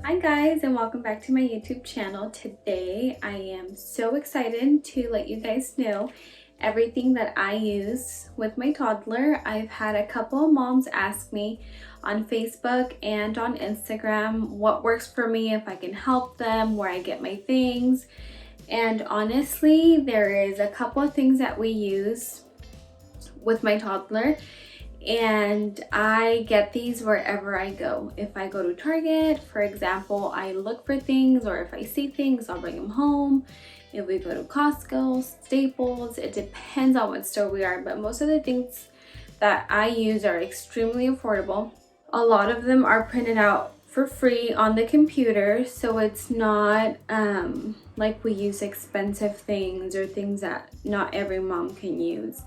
Hi guys, and welcome back to my YouTube channel. Today I am so excited to let you guys know everything that I use with my toddler. I've had a couple of moms ask me on Facebook and on Instagram what works for me, if I can help them, where I get my things. And honestly, there is a couple of things that we use with my toddler, and I get these wherever I go. If I go to Target, for example, I look for things, or if I see things, I'll bring them home. If we go to Costco, Staples, it depends on what store we are, but most of the things that I use are extremely affordable. A lot of them are printed out for free on the computer, so it's not like we use expensive things or things that not every mom can use.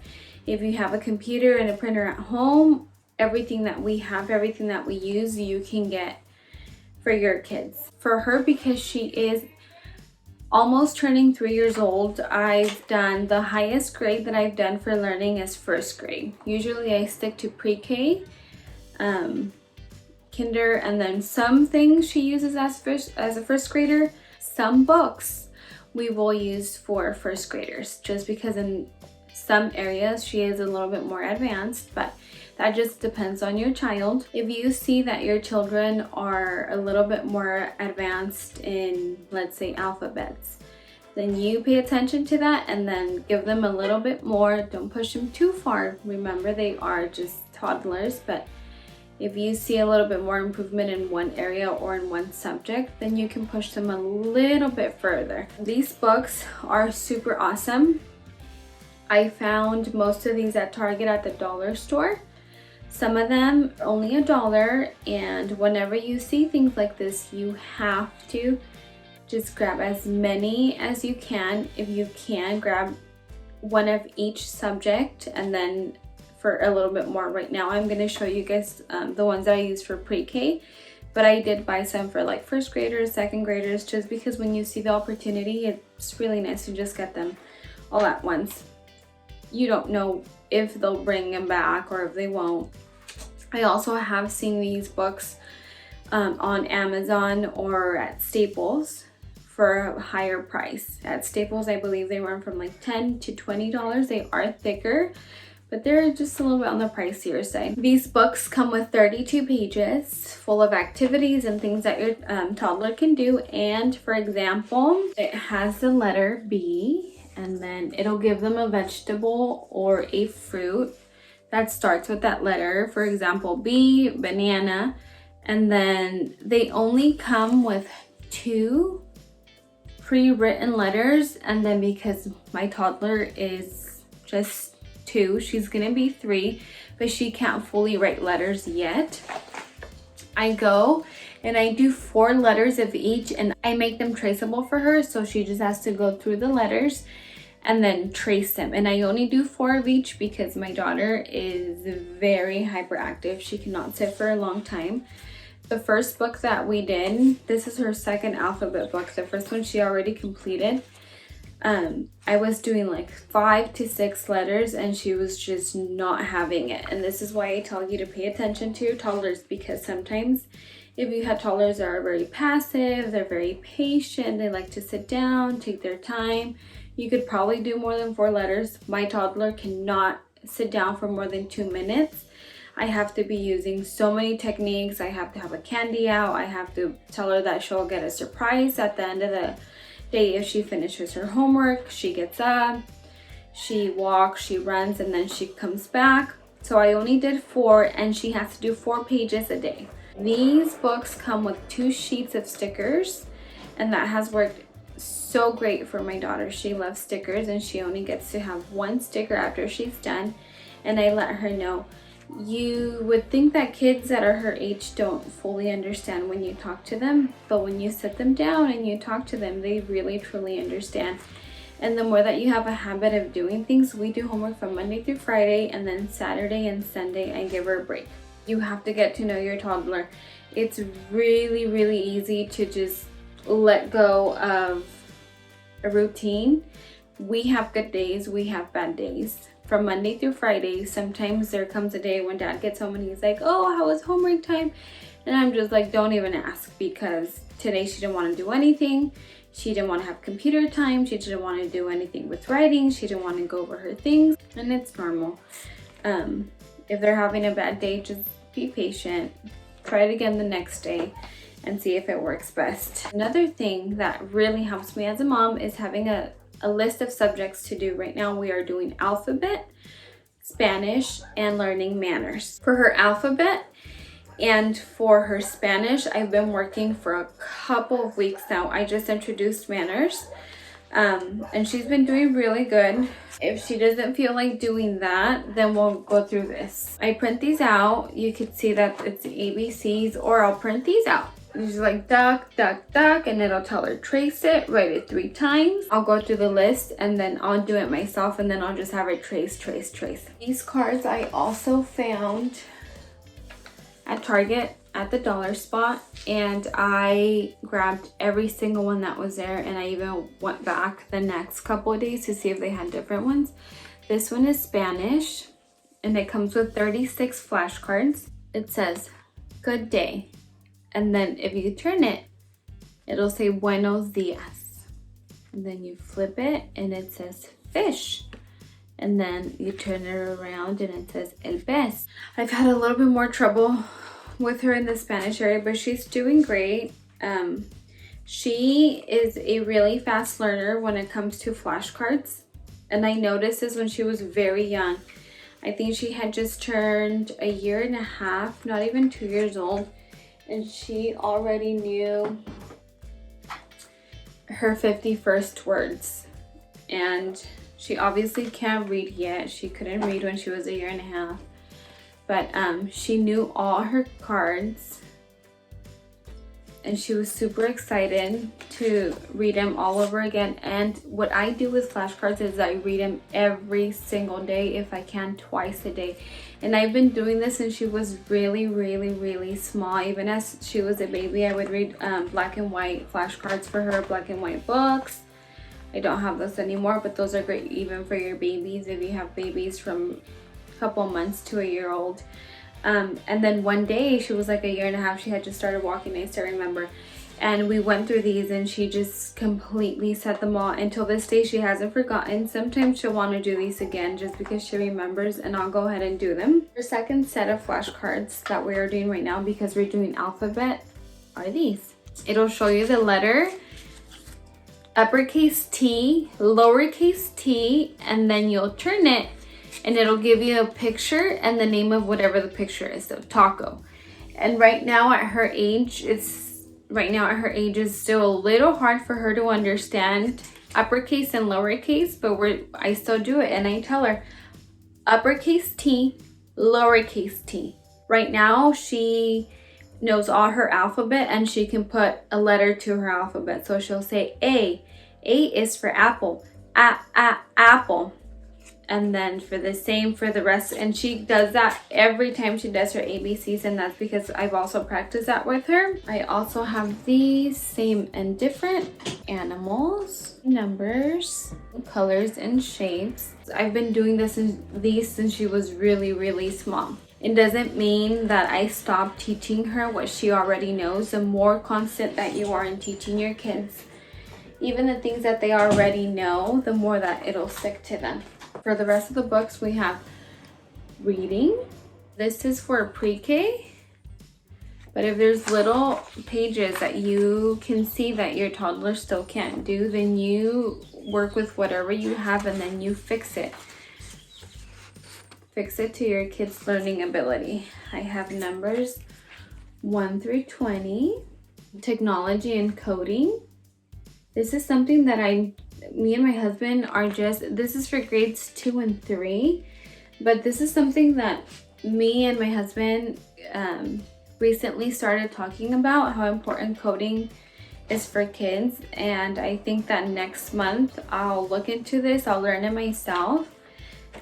If you have a computer and a printer at home, everything that we have, everything that we use, you can get for your kids. For her, because she is almost turning 3 years old, I've done the highest grade that I've done for learning is first grade. Usually I stick to pre-K, kinder, and then some things she uses as a first grader. Some books we will use for first graders, just because in some areas she is a little bit more advanced, but that just depends on your child. If you see that your children are a little bit more advanced in, let's say, alphabets, then you pay attention to that and then give them a little bit more. Don't push them too far. Remember, they are just toddlers, but if you see a little bit more improvement in one area or in one subject, then you can push them a little bit further. These books are super awesome. I found most of these at Target at the dollar store. Some of them are only $1, and whenever you see things like this, you have to just grab as many as you can. If you can, grab one of each subject, and then for a little bit more. Right now I'm going to show you guys the ones that I use for pre-K, but I did buy some for like first graders, second graders, just because when you see the opportunity, it's really nice to just get them all at once. You don't know if they'll bring them back or if they won't. I also have seen these books on Amazon or at Staples for a higher price. At Staples, I believe they run from like $10 to $20. They are thicker, but they're just a little bit on the pricier side. These books come with 32 pages full of activities and things that your toddler can do. And for example, it has the letter B, and then it'll give them a vegetable or a fruit that starts with that letter. For example, B, banana. And then they only come with 2 pre-written letters. And then because my toddler is just 2, she's gonna be 3, but she can't fully write letters yet. I go and I do 4 letters of each, and I make them traceable for her, so she just has to go through the letters and then trace them. And I only do 4 of each because my daughter is very hyperactive. She cannot sit for a long time. The first book that we did, this is her second alphabet book. The first one she already completed. I was doing like 5 to 6 letters and she was just not having it. And this is why I tell you to pay attention to your toddlers, because sometimes if you have toddlers that are very passive, they're very patient, they like to sit down, take their time, you could probably do more than 4 letters. My toddler cannot sit down for more than 2 minutes. I have to be using so many techniques. I have to have a candy out. I have to tell her that she'll get a surprise at the end of the day if she finishes her homework. She gets up, she walks, she runs, and then she comes back. So I only did 4, and she has to do 4 pages a day. These books come with 2 sheets of stickers, and that has worked so great for my daughter. She loves stickers, and she only gets to have 1 sticker after she's done. And I let her know, you would think that kids that are her age don't fully understand when you talk to them, but when you sit them down and you talk to them, they really truly understand. And the more that you have a habit of doing things, we do homework from Monday through Friday, and then Saturday and Sunday I give her a break. You have to get to know your toddler. It's really, really easy to just let go of a routine. We have good days, we have bad days. From Monday through Friday, sometimes there comes a day when Dad gets home and he's like, oh, how was homework time? And I'm just like, don't even ask, because today she didn't want to do anything. She didn't want to have computer time. She didn't want to do anything with writing. She didn't want to go over her things, and it's normal. If they're having a bad day, just be patient. Try it again the next day and see if it works best. Another thing that really helps me as a mom is having a list of subjects to do. Right now we are doing alphabet, Spanish, and learning manners. For her alphabet and for her Spanish, I've been working for a couple of weeks now. I just introduced manners, and she's been doing really good. If she doesn't feel like doing that, then we'll go through this. I print these out. You can see that it's the ABCs, or I'll print these out. It's just like duck, duck, duck, and it'll tell her trace it, write it 3 times. I'll go through the list and then I'll do it myself, and then I'll just have her trace, trace, trace. These cards I also found at Target at the dollar spot, and I grabbed every single one that was there, and I even went back the next couple of days to see if they had different ones. This one is Spanish, and it comes with 36 flashcards. It says good day, and then if you turn it, it'll say buenos dias, and then you flip it and it says fish, and then you turn it around and it says el pez. I've had a little bit more trouble with her in the Spanish area, but she's doing great. She is a really fast learner when it comes to flashcards, and I noticed this when she was very young. I think she had just turned 1.5 years, not even 2 years old, and she already knew her 51st words. And she obviously can't read yet. She couldn't read when she was 1.5 years. But she knew all her cards, and she was super excited to read them all over again. And what I do with flashcards is I read them every single day, if I can, twice a day. And I've been doing this since she was really, really, really small. Even as she was a baby, I would read black and white flashcards for her, black and white books. I don't have those anymore, but those are great even for your babies, if you have babies from couple months to 1 year old. And then one day, she was like 1.5 years, she had just started walking, I still remember, and we went through these, and she just completely said them all. Until this day, she hasn't forgotten. Sometimes she'll want to do these again just because she remembers, and I'll go ahead and do them. Her second set of flashcards that we are doing right now, because we're doing alphabet, are these. It'll show you the letter, uppercase T, lowercase t, and then you'll turn it and it'll give you a picture and the name of whatever the picture is, so taco. And right now at her age, it's still a little hard for her to understand uppercase and lowercase, but I still do it, and I tell her uppercase T, lowercase t. Right now she knows all her alphabet, and she can put a letter to her alphabet. So she'll say A. A is for apple. Apple. And then for the same for the rest, and she does that every time she does her ABCs, and that's because I've also practiced that with her. I also have these same and different animals, numbers, colors, and shapes. I've been doing these since she was really, really small. It doesn't mean that I stop teaching her what she already knows. The more constant that you are in teaching your kids, even the things that they already know, the more that it'll stick to them. For the rest of the books, we have reading. This is for pre-K, but if there's little pages that you can see that your toddler still can't do, then you work with whatever you have and then you fix it. Fix it to your kid's learning ability. I have numbers 1 through 20, technology and coding. This is something that me and my husband are this is for grades 2 and 3, but this is something that me and my husband recently started talking about, how important coding is for kids. And I think that next month I'll look into this, I'll learn it myself,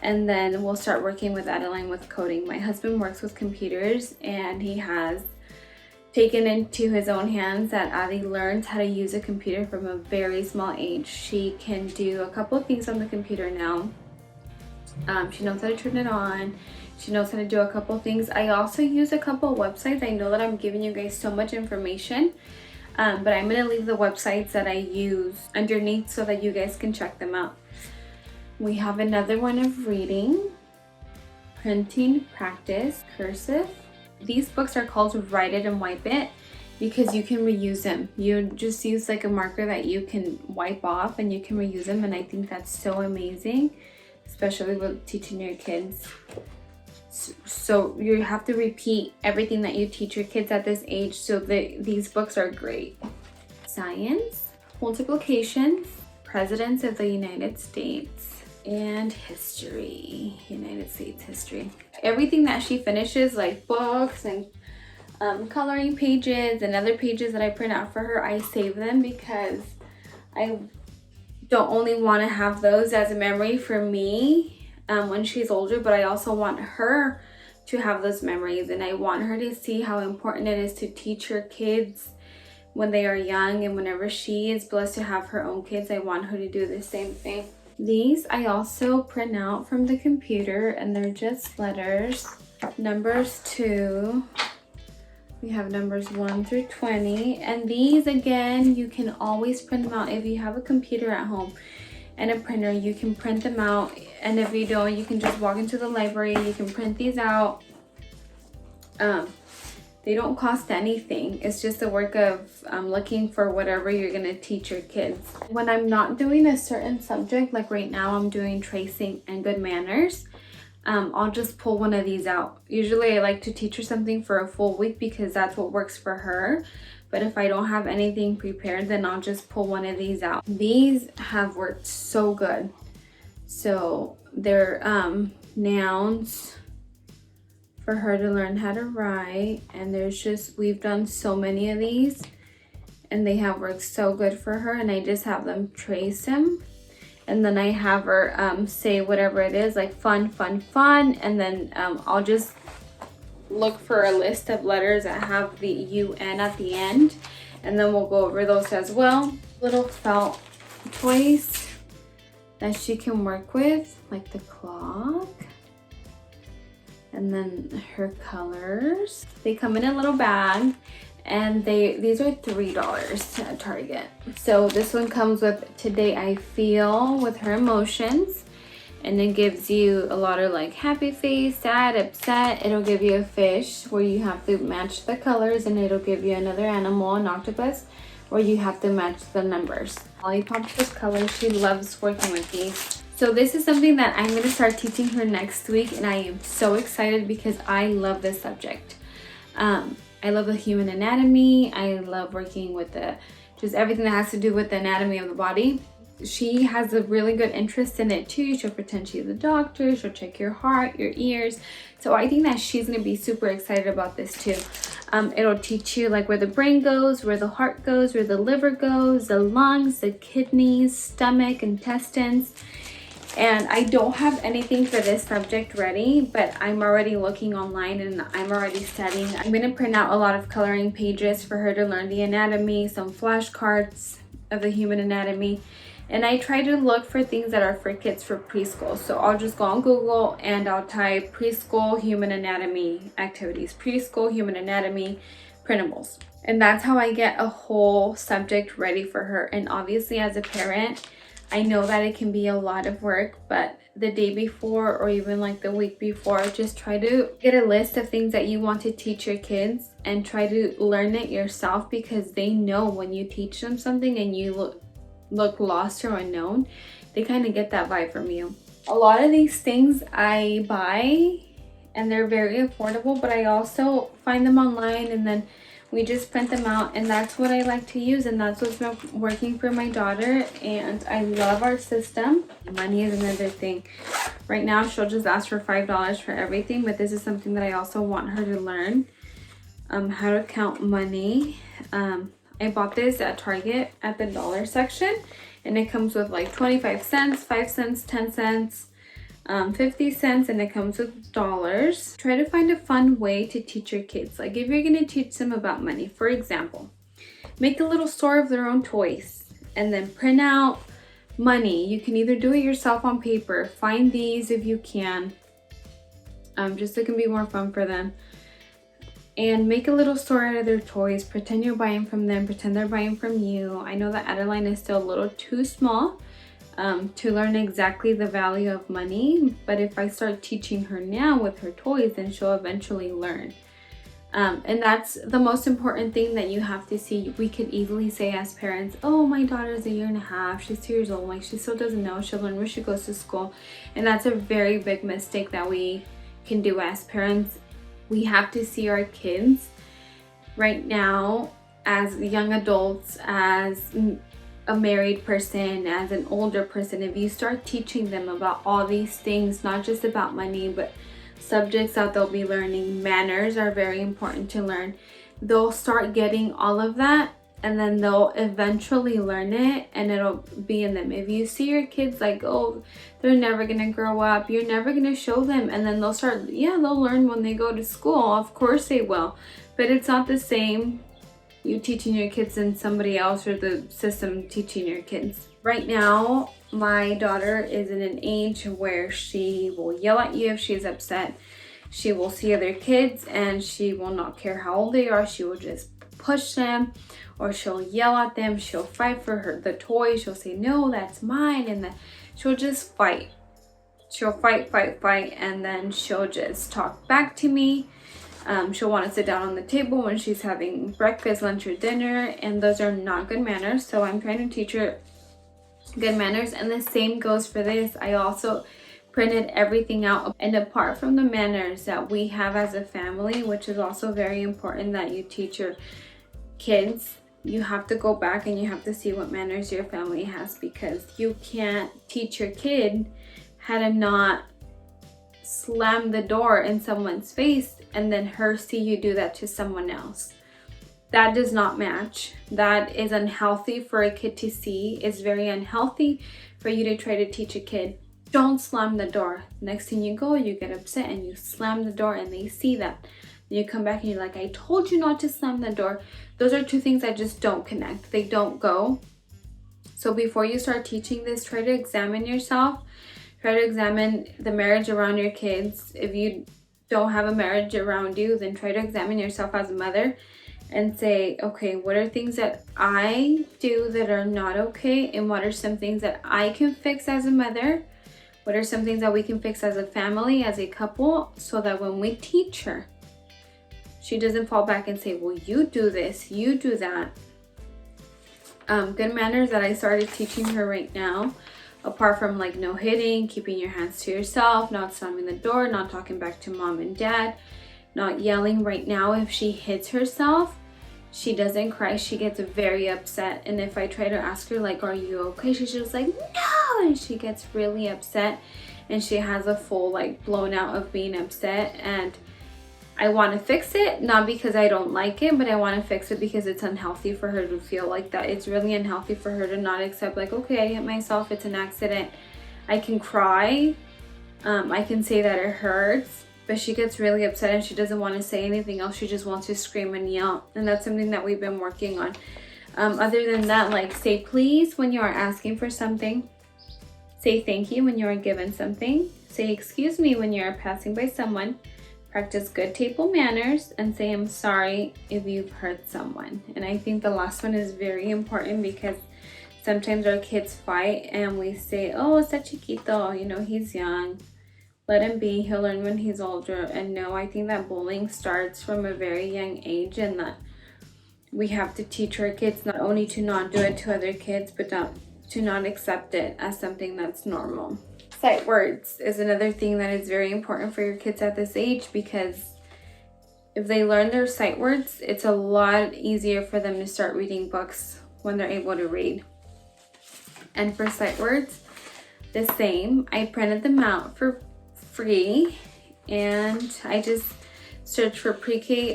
and then we'll start working with Adeline with coding. My husband works with computers, and he has taken into his own hands that Addie learns how to use a computer from a very small age. She can do a couple of things on the computer now. She knows how to turn it on. She knows how to do a couple things. I also use a couple websites. I know that I'm giving you guys so much information, but I'm going to leave the websites that I use underneath so that you guys can check them out. We have another one of reading, printing, practice, cursive. These books are called Write It and Wipe It because you can reuse them. You just use like a marker that you can wipe off and you can reuse them, and I think that's so amazing, especially with teaching your kids. So you have to repeat everything that you teach your kids at this age, so these books are great. Science, multiplication, Presidents of the United States, and history, United States history. Everything that she finishes, like books and coloring pages and other pages that I print out for her, I save them because I don't only want to have those as a memory for me when she's older, but I also want her to have those memories, and I want her to see how important it is to teach her kids when they are young, and whenever she is blessed to have her own kids, I want her to do the same thing. These I also print out from the computer, and they're just letters. Numbers 2. We have numbers 1 through 20, and these again, you can always print them out if you have a computer at home and a printer. You can print them out, and if you don't, you can just walk into the library. You can print these out. They don't cost anything. It's just the work of looking for whatever you're gonna teach your kids. When I'm not doing a certain subject, like right now I'm doing tracing and good manners, I'll just pull one of these out. Usually I like to teach her something for a full week because that's what works for her. But if I don't have anything prepared, then I'll just pull one of these out. These have worked so good. So they're nouns for her to learn how to write. And we've done so many of these and they have worked so good for her. And I just have them trace them. And then I have her say whatever it is, like fun, fun, fun. And then I'll just look for a list of letters that have the UN at the end, and then we'll go over those as well. Little felt toys that she can work with, like the clock, and then her colors. They come in a little bag, and these are $3 at Target. So this one comes with Today I Feel with her emotions. And it gives you a lot of like happy face, sad, upset. It'll give you a fish where you have to match the colors, and it'll give you another animal, an octopus, where you have to match the numbers. Lollipops with colors. She loves working with these. So this is something that I'm going to start teaching her next week, and I am so excited because I love this subject. I love the human anatomy. I love working with just everything that has to do with the anatomy of the body. She has a really good interest in it too. She'll pretend she's a doctor. She'll check your heart, your ears. So I think that she's going to be super excited about this too. It'll teach you like where the brain goes, where the heart goes, where the liver goes, the lungs, the kidneys, stomach, intestines. And I don't have anything for this subject ready, but I'm already looking online and I'm already studying. I'm going to print out a lot of coloring pages for her to learn the anatomy, some flashcards of the human anatomy. And I try to look for things that are for kids for preschool. So I'll just go on Google and I'll type preschool human anatomy activities, preschool human anatomy printables. And that's how I get a whole subject ready for her. And obviously as a parent, I know that it can be a lot of work, but the day before or even like the week before, just try to get a list of things that you want to teach your kids and try to learn it yourself, because they know when you teach them something and you look lost or unknown, they kind of get that vibe from you. A lot of these things I buy and they're very affordable, but I also find them online and then we just print them out, and that's what I like to use, and that's what's been working for my daughter, and I love our system. Money is another thing. Right now she'll just ask for $5 for everything, but this is something that I also want her to learn, how to count money. I bought this at Target at the dollar section, and it comes with like 25 cents, 5 cents, 10 cents, 50 cents, and it comes with dollars. Try to find a fun way to teach your kids. Like if you're going to teach them about money, for example, make a little store of their own toys and then print out money. You can either do it yourself on paper, find these if you can, just so it can be more fun for them. And make a little story out of their toys. Pretend you're buying from them. Pretend they're buying from you. I know that Adeline is still a little too small to learn exactly the value of money. But if I start teaching her now with her toys, then she'll eventually learn. And that's the most important thing that you have to see. We could easily say as parents, oh, my daughter's 1.5 years, she's 2 years old, like she still doesn't know, she'll learn when she goes to school. And that's a very big mistake that we can do as parents. We have to see our kids right now as young adults, as a married person, as an older person. If you start teaching them about all these things, not just about money, but subjects that they'll be learning, manners are very important to learn. They'll start getting all of that, and then they'll eventually learn it, and it'll be in them. If you see your kids like, oh, they're never gonna grow up, you're never gonna show them, and then they'll start, yeah, they'll learn when they go to school, of course they will, but it's not the same you teaching your kids than somebody else or the system teaching your kids. Right now, my daughter is in an age where she will yell at you if she's upset. She will see other kids and she will not care how old they are. She will just push them, or she'll yell at them. She'll fight for the toy. She'll say, no, that's mine. And then she'll just fight. She'll fight, and then she'll just talk back to me. She'll want to sit down on the table when she's having breakfast, lunch, or dinner, and those are not good manners. So I'm trying to teach her good manners, and the same goes for this. I also printed everything out, and apart from the manners that we have as a family, which is also very important that you teach your kids, you have to go back and you have to see what manners your family has, because you can't teach your kid how to not slam the door in someone's face and then her see you do that to someone else. That does not match. That is unhealthy for a kid to see. It's very unhealthy for you to try to teach a kid, don't slam the door. Next thing you go, you get upset and you slam the door, and they see that. You come back and you're like, I told you not to slam the door. Those are two things that just don't connect. They don't go. So before you start teaching this, try to examine yourself. Try to examine the marriage around your kids. If you don't have a marriage around you, then try to examine yourself as a mother and say, okay, what are things that I do that are not okay? And what are some things that I can fix as a mother? What are some things that we can fix as a family, as a couple, so that when we teach her, she doesn't fall back and say, well, you do this, you do that. Good manners that I started teaching her right now, apart from like no hitting, keeping your hands to yourself, not slamming the door, not talking back to mom and dad, not yelling. Right now, if she hits herself, she doesn't cry, she gets very upset. And if I try to ask her like, are you okay? She's just like, no, and she gets really upset, and she has a full like blown out of being upset. And I want to fix it, not because I don't like it, but I want to fix it because it's unhealthy for her to feel like that. It's really unhealthy for her to not accept like, okay, I hit myself, it's an accident. I can cry, I can say that it hurts, but she gets really upset and she doesn't want to say anything else. She just wants to scream and yell, and that's something that we've been working on. Other than that, like, say please when you are asking for something. Say thank you when you are given something. Say excuse me when you are passing by someone. Practice good table manners, and say I'm sorry if you've hurt someone. And I think the last one is very important, because sometimes our kids fight and we say, oh, está chiquito, you know, he's young, let him be, he'll learn when he's older. And no, I think that bullying starts from a very young age, and that we have to teach our kids not only to not do it to other kids, but to not accept it as something that's normal. Sight words is another thing that is very important for your kids at this age, because if they learn their sight words, it's a lot easier for them to start reading books when they're able to read. And for sight words, the same. I printed them out for free, and I just searched for pre-K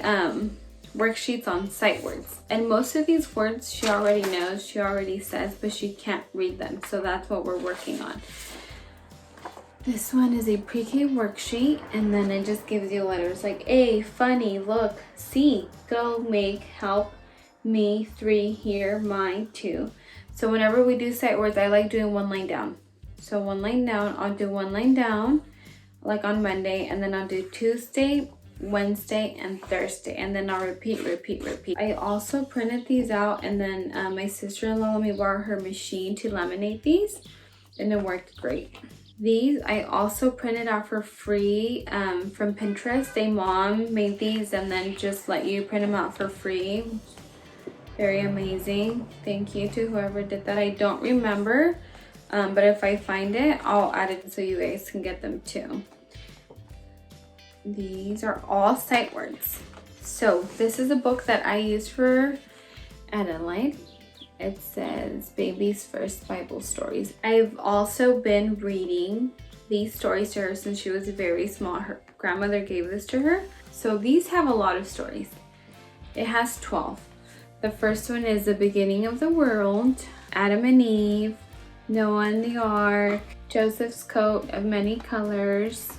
worksheets on sight words. And most of these words she already knows, she already says, but she can't read them. So that's what we're working on. This one is a pre-K worksheet, and then it just gives you letters like A, funny, look, see, go, make, help, me, 3, here, my, 2. So whenever we do sight words, I like doing one line down. So one line down, I'll do one line down, like on Monday, and then I'll do Tuesday, Wednesday, and Thursday, and then I'll repeat. I also printed these out, and then my sister-in-law let me borrow her machine to laminate these, and it worked great. These I also printed out for free from Pinterest. They mom made these and then just let you print them out for free. Very amazing. Thank you to whoever did that. I don't remember, but if I find it, I'll add it so you guys can get them too. These are all sight words. So this is a book that I use for Adelaide. It says Baby's First Bible Stories. I've also been reading these stories to her since she was very small. Her grandmother gave this to her. So these have a lot of stories. It has 12. The first one is the beginning of the world, Adam and Eve, Noah and the Ark, Joseph's coat of many colors.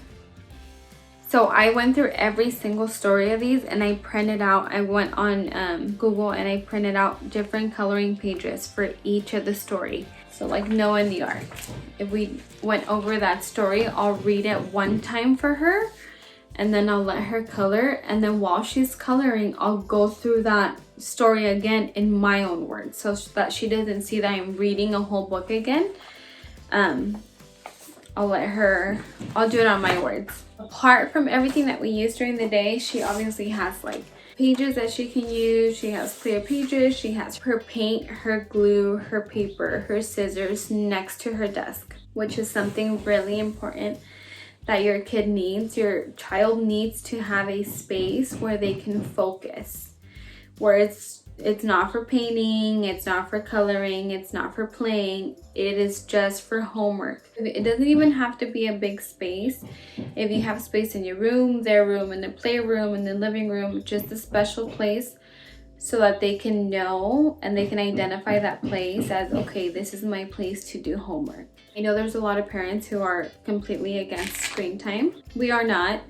So I went through every single story of these and I printed out, I went on Google and I printed out different coloring pages for each of the story. So like Noah and the Ark. If we went over that story, I'll read it one time for her and then I'll let her color. And then while she's coloring, I'll go through that story again in my own words so that she doesn't see that I'm reading a whole book again. I'll do it on my words. Apart from everything that we use during the day, she obviously has like pages that she can use. She has clear pages. She has her paint, her glue, her paper, her scissors next to her desk, which is something really important that your kid needs. Your child needs to have a space where they can focus, where it's not for painting, it's not for coloring, it's not for playing, it is just for homework. It doesn't even have to be a big space. If you have space in your room, their room, in the playroom, in the living room, just a special place so that they can know and they can identify that place as, okay, this is my place to do homework. I know there's a lot of parents who are completely against screen time. We are not.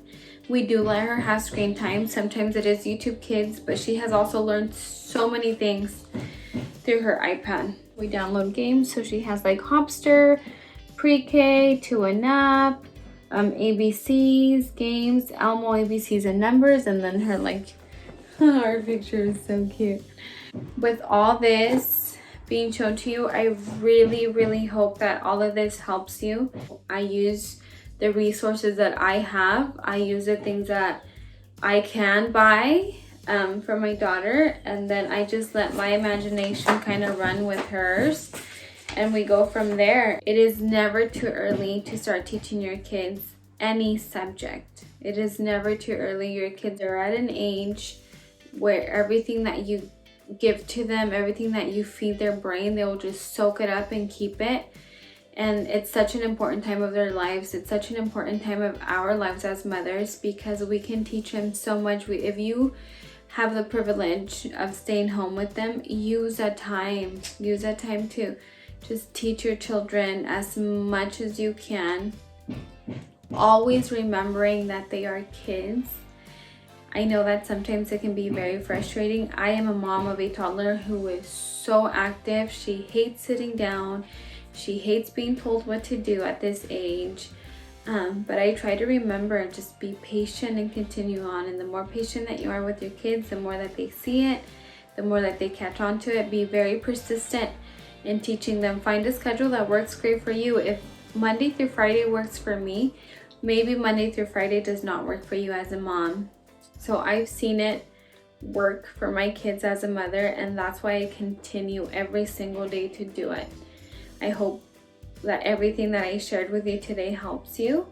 We do let her have screen time. Sometimes it is YouTube Kids, but she has also learned so many things through her iPad. We download games, so she has like Hopster, Pre-K, to and Up, ABCs, games, Elmo, ABCs and numbers, and then her like, our picture is so cute. With all this being shown to you, I really hope that all of this helps you. I use the resources that I have. I use the things that I can buy for my daughter, and then I just let my imagination kind of run with hers and we go from there. It is never too early to start teaching your kids any subject. It is never too early. Your kids are at an age where everything that you give to them, everything that you feed their brain, they will just soak it up and keep it. And it's such an important time of their lives. It's such an important time of our lives as mothers because we can teach them so much. If you have the privilege of staying home with them, use that time. Use that time to just teach your children as much as you can. Always remembering that they are kids. I know that sometimes it can be very frustrating. I am a mom of a toddler who is so active. She hates sitting down. She hates being told what to do at this age. But I try to remember and just be patient and continue on. And the more patient that you are with your kids, the more that they see it, the more that they catch on to it. Be very persistent in teaching them. Find a schedule that works great for you. If Monday through Friday works for me, maybe Monday through Friday does not work for you as a mom. So I've seen it work for my kids as a mother, and that's why I continue every single day to do it. I hope that everything that I shared with you today helps you,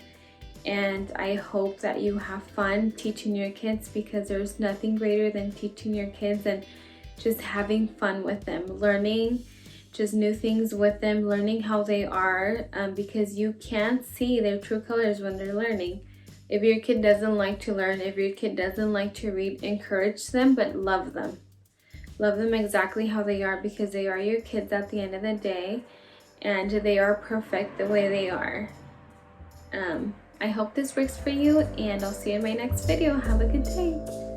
and I hope that you have fun teaching your kids, because there's nothing greater than teaching your kids and just having fun with them, learning just new things with them, learning how they are, because you can't see their true colors when they're learning. If your kid doesn't like to learn, if your kid doesn't like to read, encourage them, but love them. Love them exactly how they are, because they are your kids at the end of the day. And they are perfect the way they are. I hope this works for you, and I'll see you in my next video. Have a good day.